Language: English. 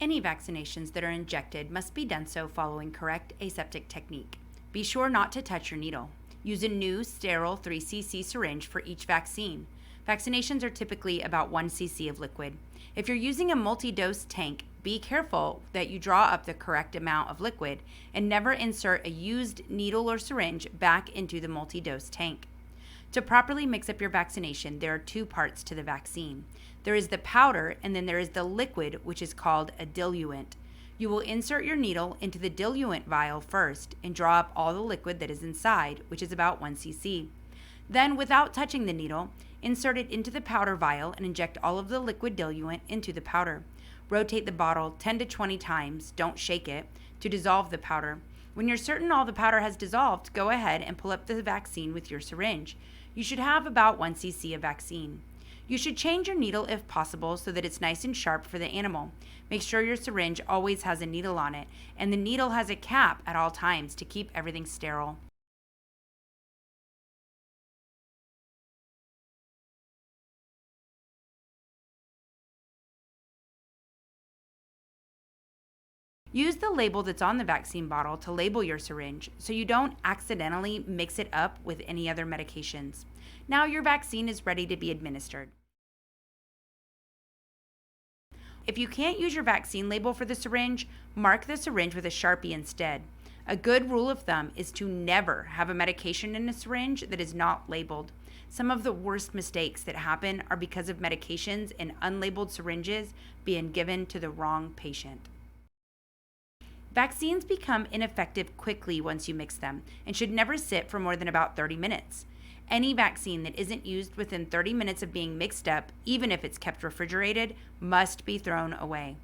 Any vaccinations that are injected must be done so following correct aseptic technique. Be sure not to touch your needle. Use a new sterile 3cc syringe for each vaccine. Vaccinations are typically about 1 cc of liquid. If you're using a multi-dose tank, be careful that you draw up the correct amount of liquid and never insert a used needle or syringe back into the multi-dose tank. To properly mix up your vaccination, there are 2 parts to the vaccine. There is the powder, and then there is the liquid, which is called a diluent. You will insert your needle into the diluent vial first and draw up all the liquid that is inside, which is about 1 cc. Then, without touching the needle, insert it into the powder vial and inject all of the liquid diluent into the powder. Rotate the bottle 10 to 20 times, don't shake it, to dissolve the powder. When you're certain all the powder has dissolved, go ahead and pull up the vaccine with your syringe. You should have about 1 cc of vaccine. You should change your needle if possible so that it's nice and sharp for the animal. Make sure your syringe always has a needle on it, and the needle has a cap at all times to keep everything sterile. Use the label that's on the vaccine bottle to label your syringe so you don't accidentally mix it up with any other medications. Now your vaccine is ready to be administered. If you can't use your vaccine label for the syringe, mark the syringe with a Sharpie instead. A good rule of thumb is to never have a medication in a syringe that is not labeled. Some of the worst mistakes that happen are because of medications in unlabeled syringes being given to the wrong patient. Vaccines become ineffective quickly once you mix them and should never sit for more than about 30 minutes. Any vaccine that isn't used within 30 minutes of being mixed up, even if it's kept refrigerated, must be thrown away.